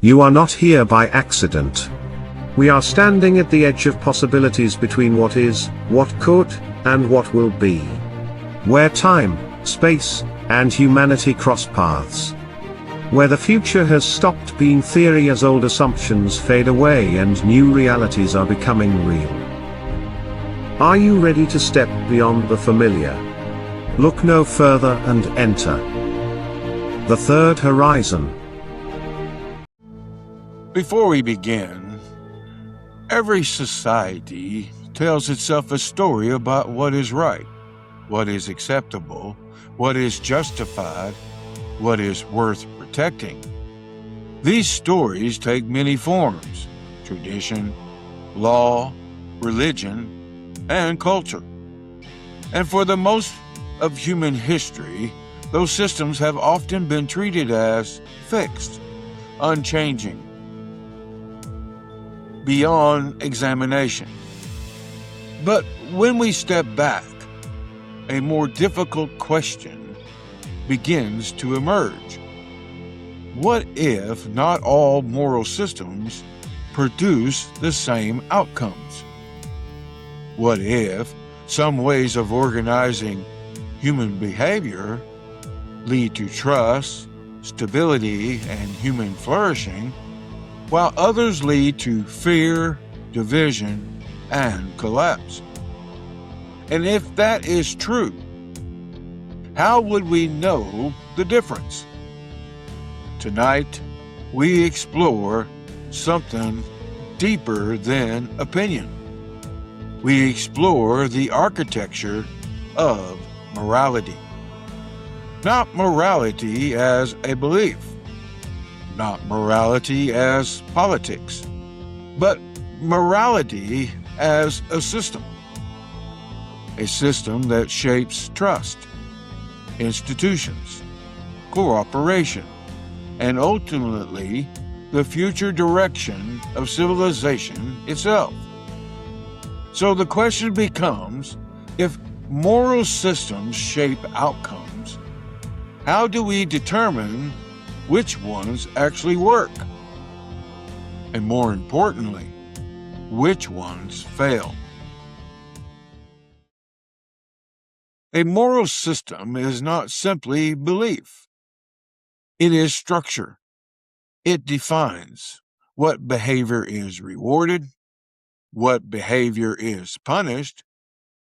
You are not here by accident. We are standing at the edge of possibilities between what is, what could, and what will be. Where time, space, and humanity cross paths. Where the future has stopped being theory as old assumptions fade away and new realities are becoming real. Are you ready to step beyond the familiar? Look no further and enter the third horizon. Before we begin, every society tells itself a story about what is right, what is acceptable, what is justified, what is worth protecting. These stories take many forms: tradition, law, religion, and culture. And for the most of human history, those systems have often been treated as fixed, unchanging, beyond examination. But when we step back, a more difficult question begins to emerge. What if not all moral systems produce the same outcomes? What if some ways of organizing human behavior lead to trust, stability, and human flourishing, while others lead to fear, division, and collapse? And if that is true, how would we know the difference? Tonight, we explore something deeper than opinion. We explore the architecture of morality. Not morality as a belief, not morality as politics, but morality as a system that shapes trust, institutions, cooperation, and ultimately the future direction of civilization itself. So the question becomes, if moral systems shape outcomes, how do we determine which ones actually work? And more importantly, which ones fail? A moral system is not simply belief. It is structure. It defines what behavior is rewarded, what behavior is punished,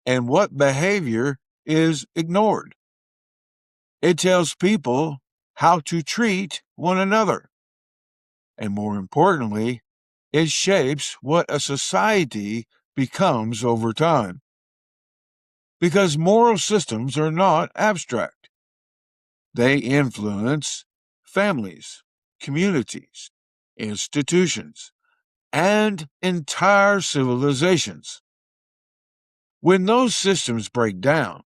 and what behavior is ignored. It tells people how to treat one another. And more importantly, it shapes what a society becomes over time. Because moral systems are not abstract. They influence families, communities, institutions, and entire civilizations. When those systems break down,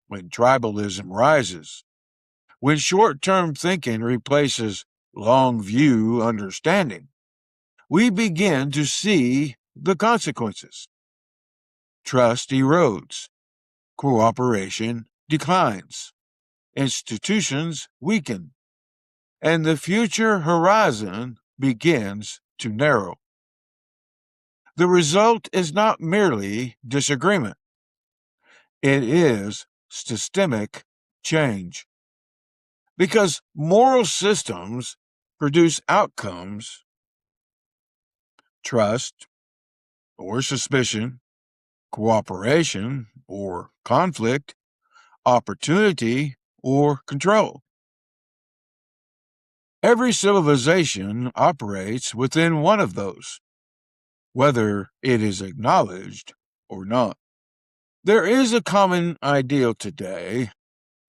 when tribalism rises, when short-term thinking replaces long-view understanding, we begin to see the consequences. Trust erodes, cooperation declines, institutions weaken, and the future horizon begins to narrow. The result is not merely disagreement. It is systemic change. Because moral systems produce outcomes, trust or suspicion, cooperation or conflict, opportunity or control. Every civilization operates within one of those, whether it is acknowledged or not. There is a common ideal today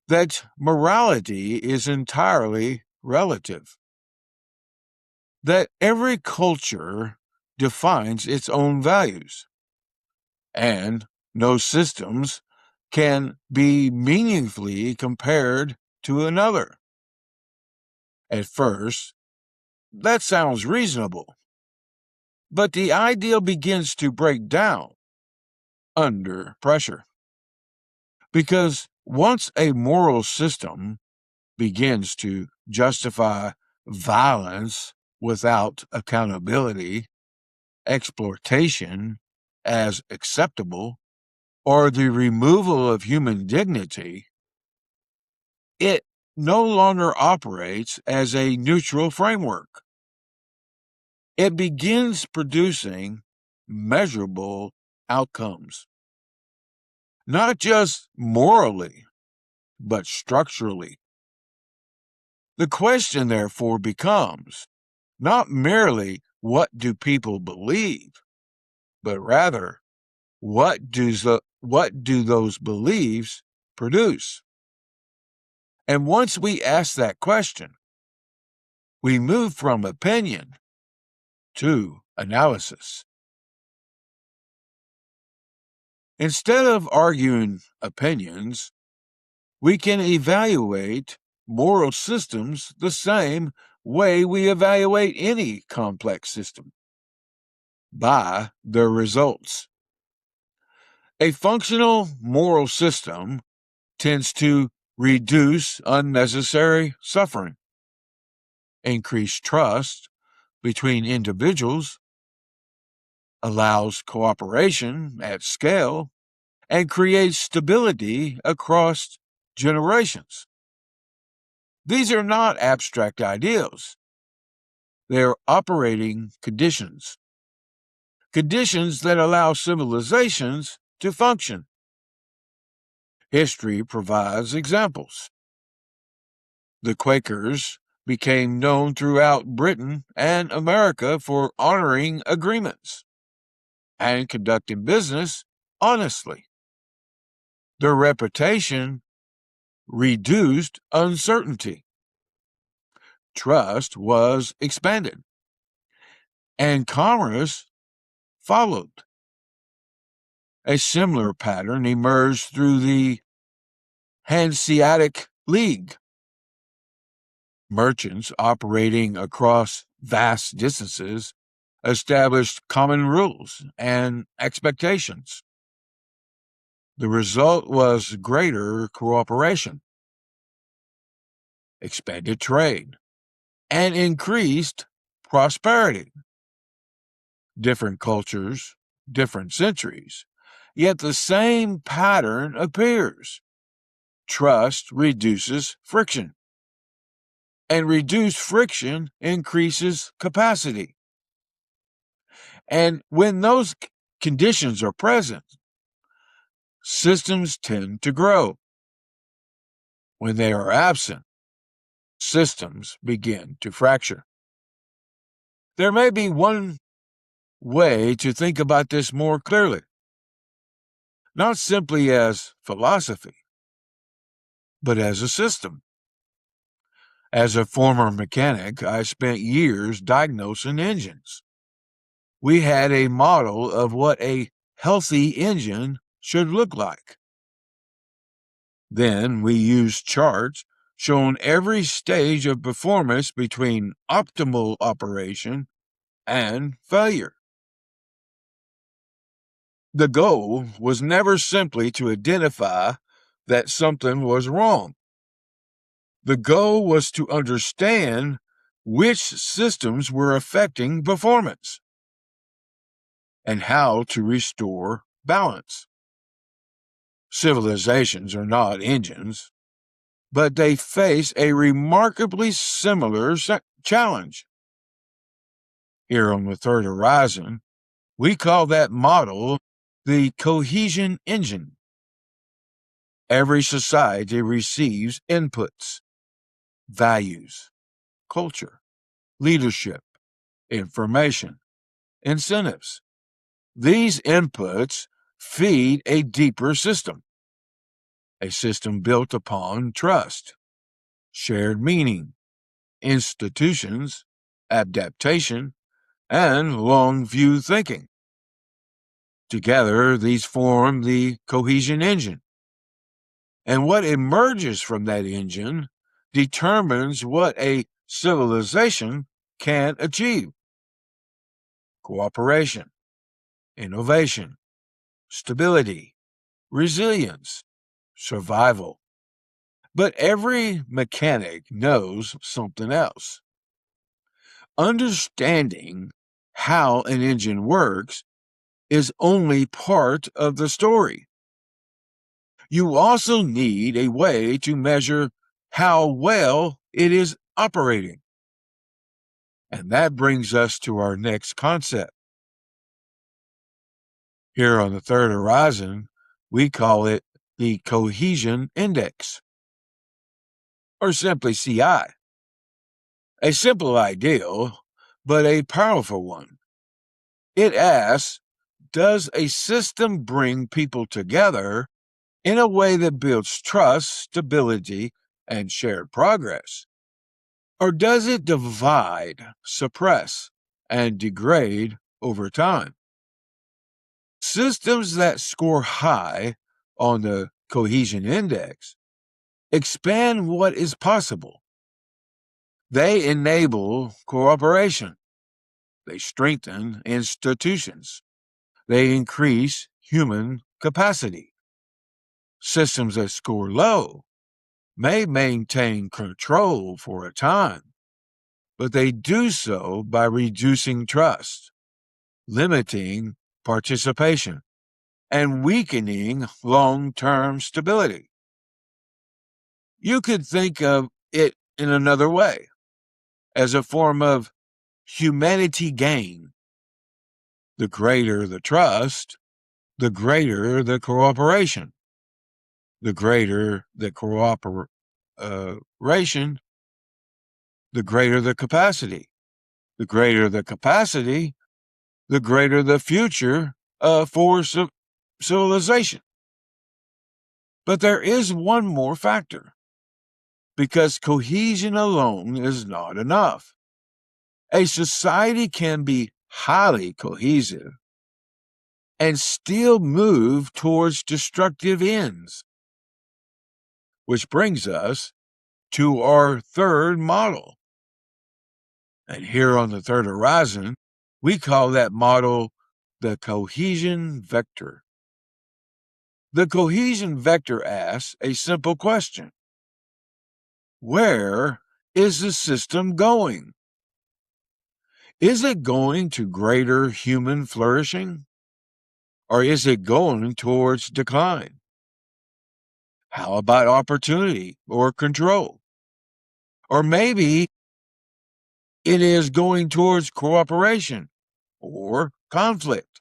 that morality is entirely relative, that every culture defines its own values, and no systems can be meaningfully compared to another. At first, that sounds reasonable, but the ideal begins to break down under pressure. Because once a moral system begins to justify violence without accountability, exploitation as acceptable, or the removal of human dignity, it no longer operates as a neutral framework. It begins producing measurable outcomes, not just morally, but structurally. The question, therefore, becomes not merely what do people believe, but rather what do those beliefs produce? And once we ask that question, we move from opinion to analysis. Instead of arguing opinions, we can evaluate moral systems the same way we evaluate any complex system, by their results. A functional moral system tends to reduce unnecessary suffering, increase trust between individuals, allows cooperation at scale, and creates stability across generations. These are not abstract ideals. They're operating conditions that allow civilizations to function. History provides examples. The Quakers became known throughout Britain and America for honoring agreements and conducting business honestly. Their reputation reduced uncertainty. Trust was expanded, and commerce followed. A similar pattern emerged through the Hanseatic League. Merchants operating across vast distances established common rules and expectations. The result was greater cooperation, expanded trade, and increased prosperity. Different cultures, different centuries, yet the same pattern appears. Trust reduces friction, and reduced friction increases capacity. And when those conditions are present, systems tend to grow. When they are absent, systems begin to fracture. There may be one way to think about this more clearly, not simply as philosophy, but as a system. As a former mechanic, I spent years diagnosing engines. We had a model of what a healthy engine should look like. Then we used charts showing every stage of performance between optimal operation and failure. The goal was never simply to identify that something was wrong. The goal was to understand which systems were affecting performance and how to restore balance. Civilizations are not engines, but they face a remarkably similar challenge. Here on the third horizon, we call that model the Cohesion Engine. Every society receives inputs, values, culture, leadership, information, incentives. These inputs feed a deeper system, a system built upon trust, shared meaning, institutions, adaptation, and long-view thinking. Together, these form the Cohesion Engine. And what emerges from that engine determines what a civilization can achieve. Cooperation, innovation, stability, resilience, survival. But every mechanic knows something else. Understanding how an engine works is only part of the story. You also need a way to measure how well it is operating. And that brings us to our next concept. Here on the third horizon, we call it the Cohesion Index, or simply CI. A simple ideal, but a powerful one. It asks, does a system bring people together in a way that builds trust, stability, and shared progress? Or does it divide, suppress, and degrade over time? Systems that score high on the Cohesion Index expand what is possible. They enable cooperation. They strengthen institutions. They increase human capacity. Systems that score low may maintain control for a time, but they do so by reducing trust, limiting participation, and weakening long-term stability. You could think of it in another way, as a form of humanity gain. The greater the trust, the greater the cooperation. The greater the cooperation, the greater the capacity. The greater the capacity, the greater the future for civilization. But there is one more factor, because cohesion alone is not enough. A society can be highly cohesive and still move towards destructive ends. Which brings us to our third model. And here on the third horizon, we call that model the cohesion vector. The cohesion vector asks a simple question. Where is the system going? Is it going to greater human flourishing? Or is it going towards decline? How about opportunity or control? Or maybe it is going towards cooperation or conflict.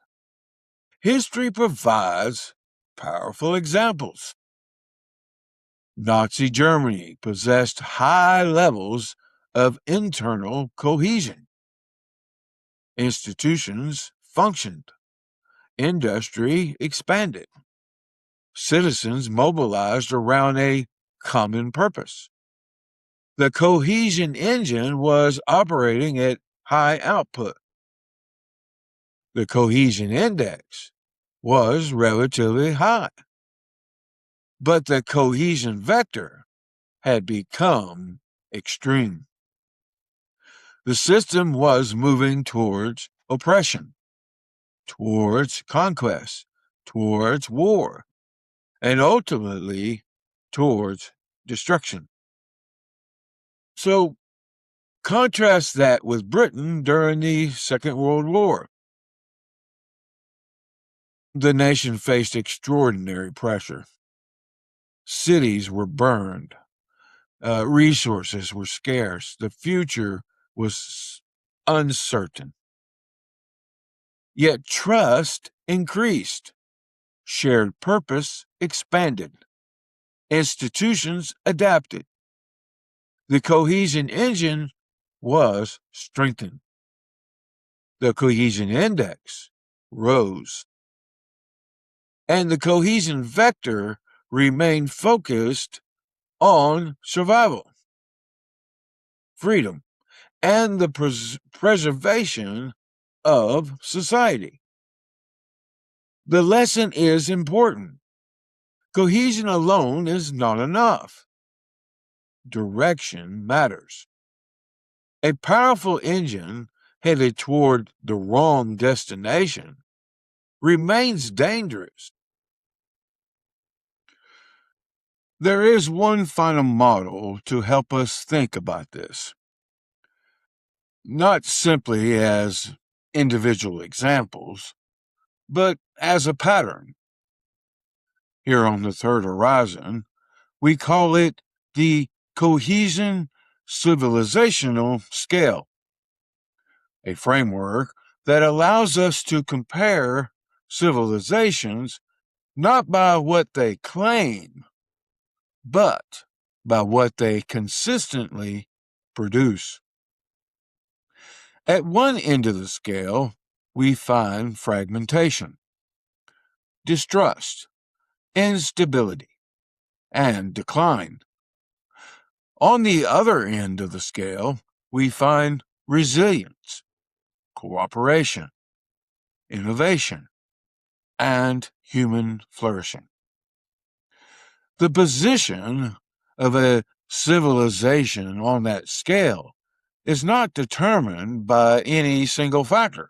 History provides powerful examples. Nazi Germany possessed high levels of internal cohesion. Institutions functioned. Industry expanded. Citizens mobilized around a common purpose. The cohesion engine was operating at high output. The cohesion index was relatively high. But the cohesion vector had become extreme. The system was moving towards oppression, towards conquest, towards war, and ultimately towards destruction. So contrast that with Britain during the Second World War. The nation faced extraordinary pressure. Cities were burned. Resources were scarce. The future was uncertain. Yet trust increased. Shared purpose expanded. Institutions adapted. The cohesion engine was strengthened. The cohesion index rose. And the cohesion vector remained focused on survival, freedom, and the preservation of society. The lesson is important. Cohesion alone is not enough. Direction matters. A powerful engine headed toward the wrong destination remains dangerous. There is one final model to help us think about this. not simply as individual examples, but as a pattern. Here on the third horizon, we call it the Cohesion Civilizational Scale, a framework that allows us to compare civilizations not by what they claim, but by what they consistently produce. At one end of the scale, we find fragmentation, distrust, instability, and decline. On the other end of the scale, we find resilience, cooperation, innovation, and human flourishing. The position of a civilization on that scale is not determined by any single factor.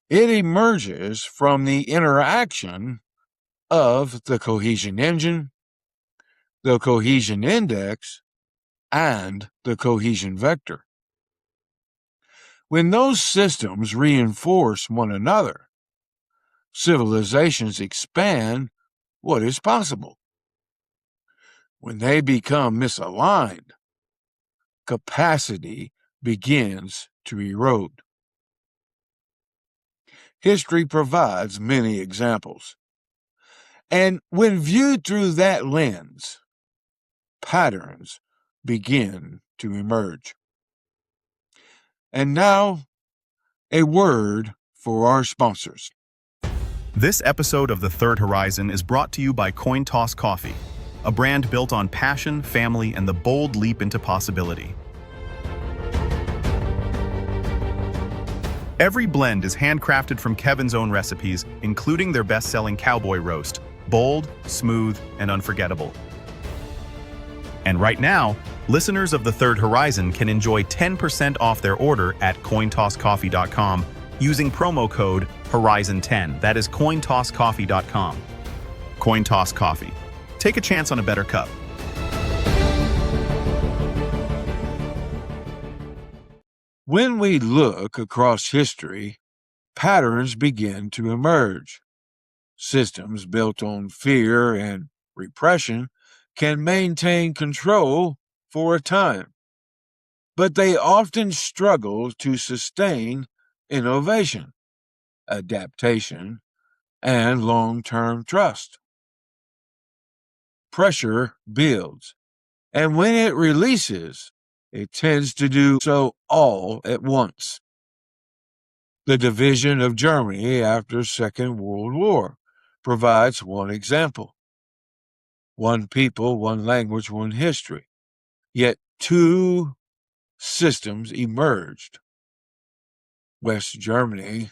It emerges from the interaction of the cohesion engine, the cohesion index, and the cohesion vector. When those systems reinforce one another, civilizations expand what is possible. When they become misaligned, capacity begins to erode. History provides many examples. And when viewed through that lens, patterns begin to emerge. And now, a word for our sponsors. This episode of The Third Horizon is brought to you by CoinToss Coffee, a brand built on passion, family, and the bold leap into possibility. Every blend is handcrafted from Kevin's own recipes, including their best-selling Cowboy Roast, bold, smooth, and unforgettable. And right now, listeners of The Third Horizon can enjoy 10% off their order at cointosscoffee.com using promo code Horizon10. That is cointosscoffee.com. CoinToss Coffee. Take a chance on a better cup. When we look across history, patterns begin to emerge. Systems built on fear and repression can maintain control for a time, but they often struggle to sustain innovation, adaptation, and long-term trust. Pressure builds, and when it releases, it tends to do so all at once. The division of Germany after Second World War provides one example. One people, one language, one history. Yet two systems emerged. West Germany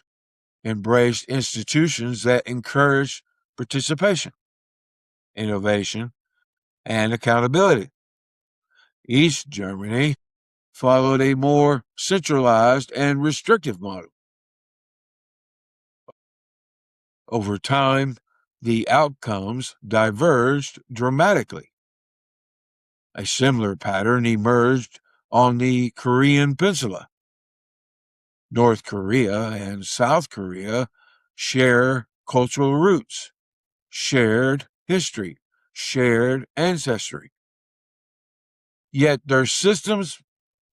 embraced institutions that encouraged participation, innovation, and accountability. East Germany followed a more centralized and restrictive model. Over time, the outcomes diverged dramatically. A similar pattern emerged on the Korean Peninsula. North Korea and South Korea share cultural roots, shared history, shared ancestry. Yet their systems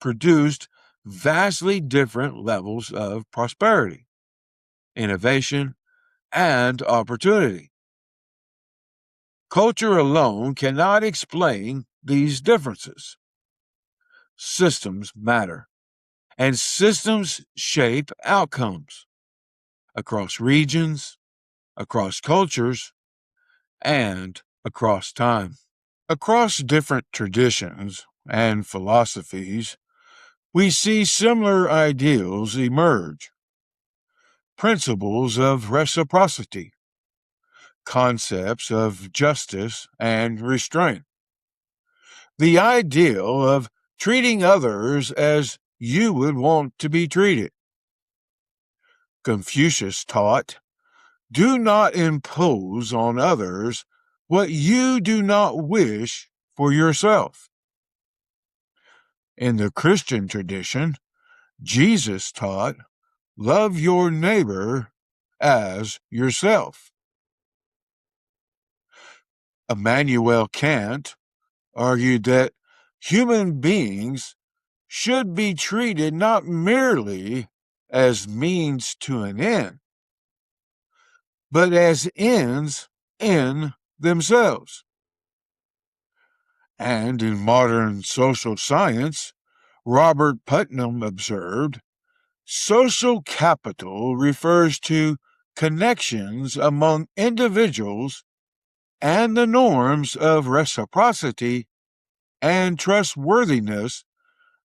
produced vastly different levels of prosperity, innovation, and opportunity. Culture alone cannot explain these differences. Systems matter, and systems shape outcomes across regions, across cultures, and across time. Across different traditions and philosophies, we see similar ideals emerge. Principles of reciprocity, concepts of justice and restraint, the ideal of treating others as you would want to be treated. Confucius taught, "Do not impose on others what you do not wish for yourself." In the Christian tradition, Jesus taught, love your neighbor as yourself. Immanuel Kant argued that human beings should be treated not merely as means to an end, but as ends in themselves. And in modern social science, Robert Putnam observed, social capital refers to connections among individuals and the norms of reciprocity and trustworthiness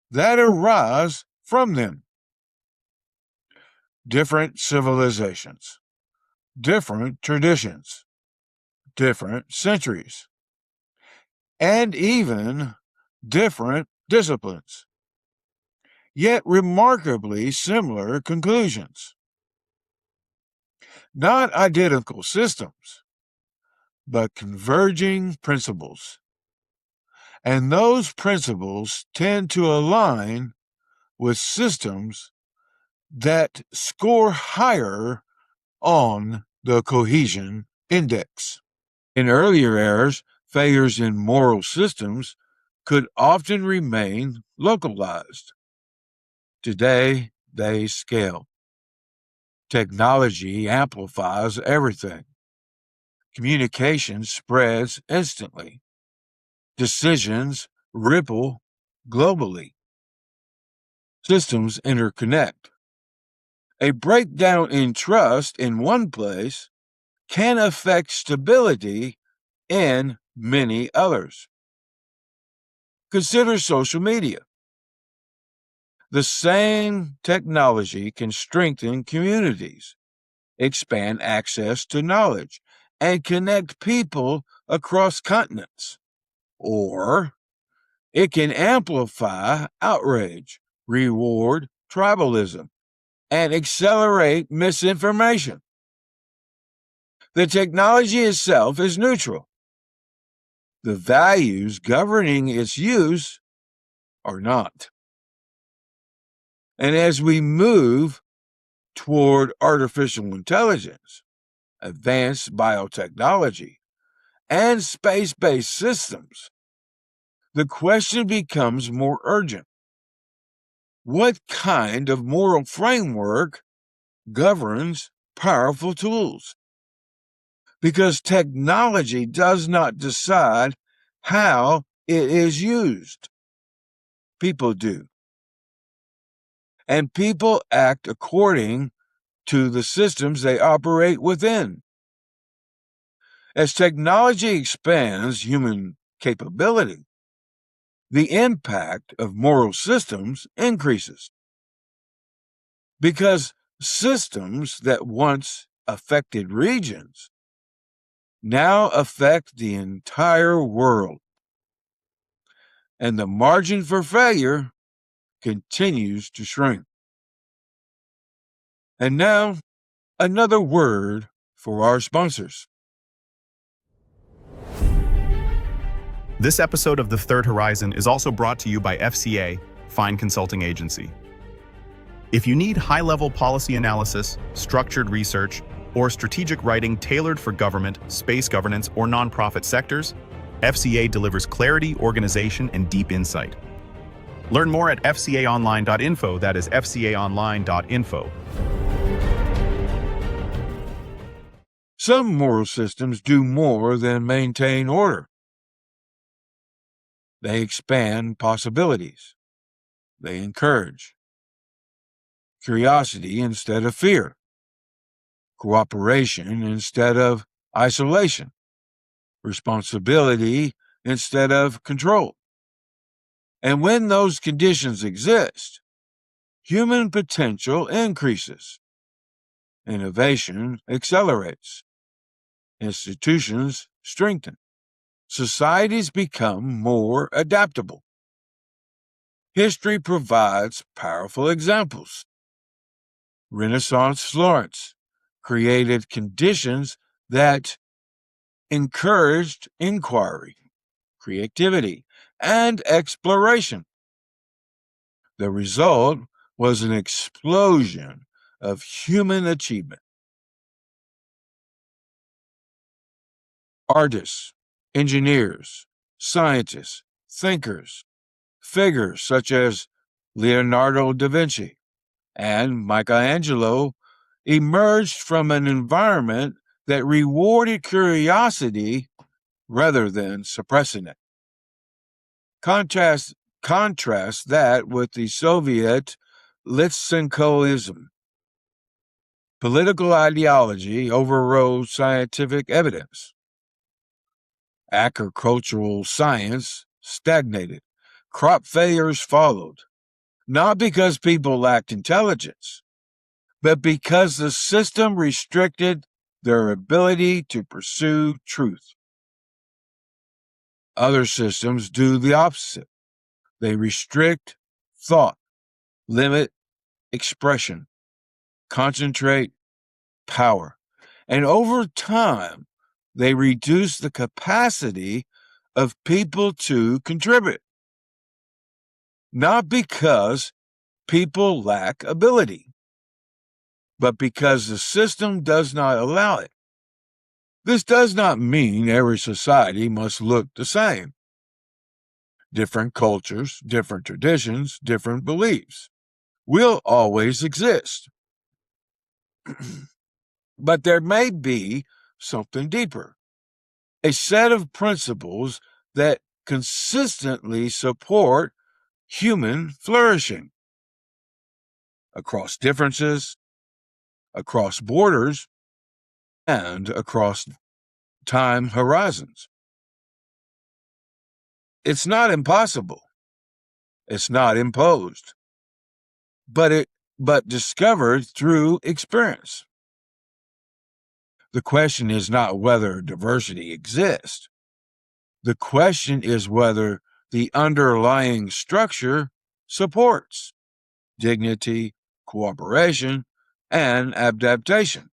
that arise from them. Different civilizations, different traditions, different centuries, and even different disciplines, yet remarkably similar conclusions. Not identical systems, but converging principles. And those principles tend to align with systems that score higher on the Cohesion Index. In earlier eras, failures in moral systems could often remain localized. Today, they scale. Technology amplifies everything. Communication spreads instantly. Decisions ripple globally. Systems interconnect. A breakdown in trust in one place can affect stability in many others. Consider social media. The same technology can strengthen communities, expand access to knowledge, and connect people across continents. Or it can amplify outrage, reward tribalism, and accelerate misinformation. The technology itself is neutral. The values governing its use are not. And as we move toward artificial intelligence, advanced biotechnology, and space-based systems, the question becomes more urgent. What kind of moral framework governs powerful tools? Because technology does not decide how it is used. People do. And people act according to the systems they operate within. As technology expands human capability, the impact of moral systems increases. Because systems that once affected regions now affect the entire world. And the margin for failure continues to shrink. And now, another word for our sponsors. This episode of The Third Horizon is also brought to you by FCA, Fine Consulting Agency. If you need high-level policy analysis, structured research, or strategic writing tailored for government, space governance, or nonprofit sectors, FCA delivers clarity, organization, and deep insight. Learn more at FCAOnline.info, that is FCAOnline.info. Some moral systems do more than maintain order. They expand possibilities. They encourage curiosity instead of fear, cooperation instead of isolation, responsibility instead of control. And when those conditions exist, human potential increases, innovation accelerates, institutions strengthen, societies become more adaptable. History provides powerful examples. Renaissance Florence created conditions that encouraged inquiry, creativity, and exploration. The result was an explosion of human achievement. Artists, engineers, scientists, thinkers, figures such as Leonardo da Vinci and Michelangelo emerged from an environment that rewarded curiosity rather than suppressing it. Contrast that with the Soviet Lysenkoism. Political ideology overrode scientific evidence. Agricultural science stagnated. Crop failures followed, not because people lacked intelligence, but because the system restricted their ability to pursue truth. Other systems do the opposite. They restrict thought, limit expression, concentrate power, and over time, they reduce the capacity of people to contribute. Not because people lack ability, but because the system does not allow it. This does not mean every society must look the same. Different cultures, different traditions, different beliefs will always exist. But there may be something deeper, a set of principles that consistently support human flourishing across differences, across borders, and across time horizons. It's not impossible. It's not imposed, but discovered through experience. The question is not whether diversity exists. The question is whether the underlying structure supports dignity, cooperation, and adaptation.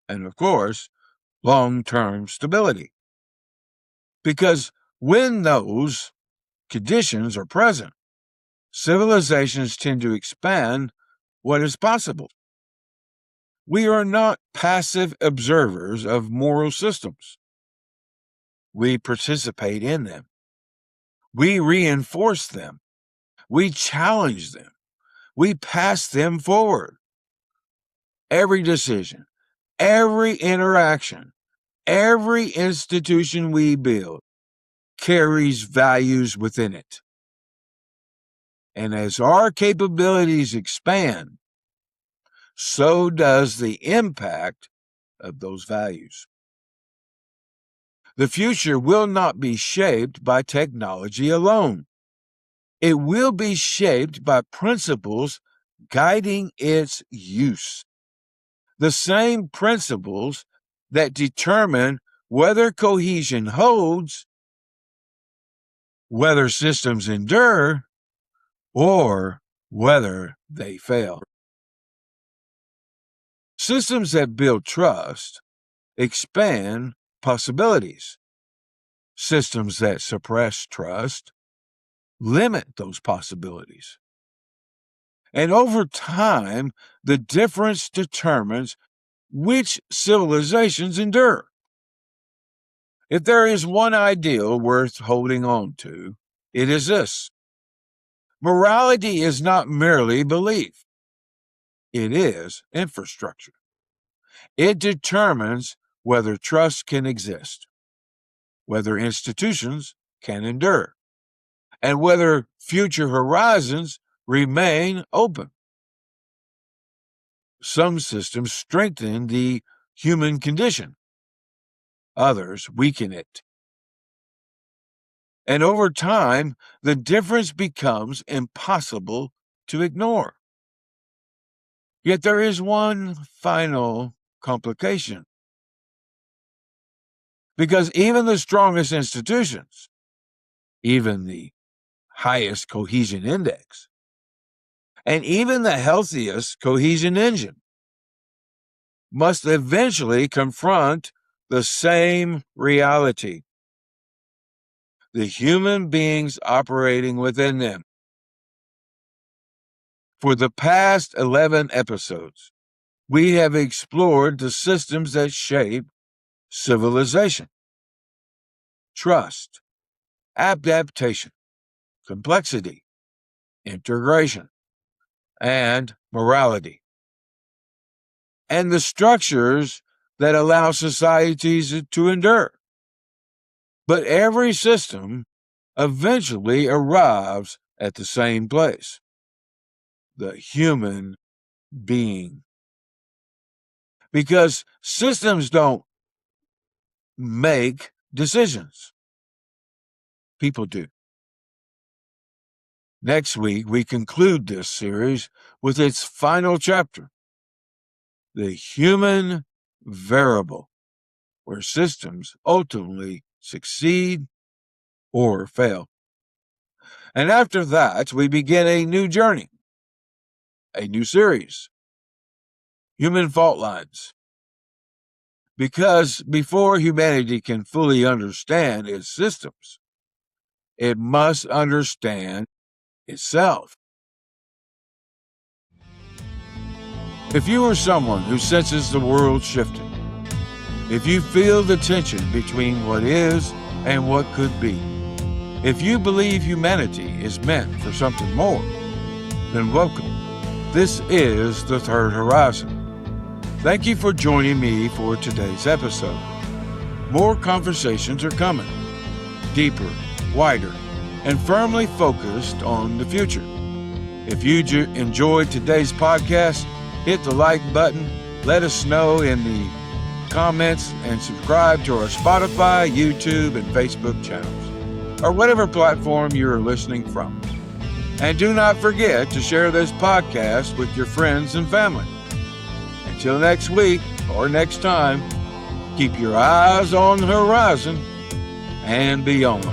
And of course, long-term stability. Because when those conditions are present, civilizations tend to expand what is possible. We are not passive observers of moral systems. We participate in them. We reinforce them. We challenge them. We pass them forward. Every decision, every interaction, every institution we build carries values within it. And as our capabilities expand, so does the impact of those values. The future will not be shaped by technology alone. It will be shaped by principles guiding its use. The same principles that determine whether cohesion holds, whether systems endure, or whether they fail. Systems that build trust expand possibilities. Systems that suppress trust limit those possibilities. And over time, the difference determines which civilizations endure. If there is one ideal worth holding on to, it is this. Morality is not merely belief. It is infrastructure. It determines whether trust can exist, whether institutions can endure, and whether future horizons remain open. Some systems strengthen the human condition. Others weaken it. And over time, the difference becomes impossible to ignore. Yet there is one final complication. Because even the strongest institutions, even the highest cohesion index, and even the healthiest cohesion engine must eventually confront the same reality. The human beings operating within them. For the past 11 episodes, we have explored the systems that shape civilization, trust, adaptation, complexity, integration, and morality, and the structures that allow societies to endure. But every system eventually arrives at the same place: the human being. Because systems don't make decisions, people do. Next week, we conclude this series with its final chapter, the human variable, where systems ultimately succeed or fail. And after that, we begin a new journey, a new series, Human Fault Lines. Because before humanity can fully understand its systems, it must understand itself. If you are someone who senses the world shifting, if you feel the tension between what is and what could be, if you believe humanity is meant for something more, then welcome. This is the Third Horizon. Thank you for joining me for today's episode. More conversations are coming, deeper, wider, and firmly focused on the future. If you enjoyed today's podcast, hit the like button, let us know in the comments, and subscribe to our Spotify, YouTube, and Facebook channels, or whatever platform you're listening from. And do not forget to share this podcast with your friends and family. Until next week or next time, keep your eyes on the horizon and beyond.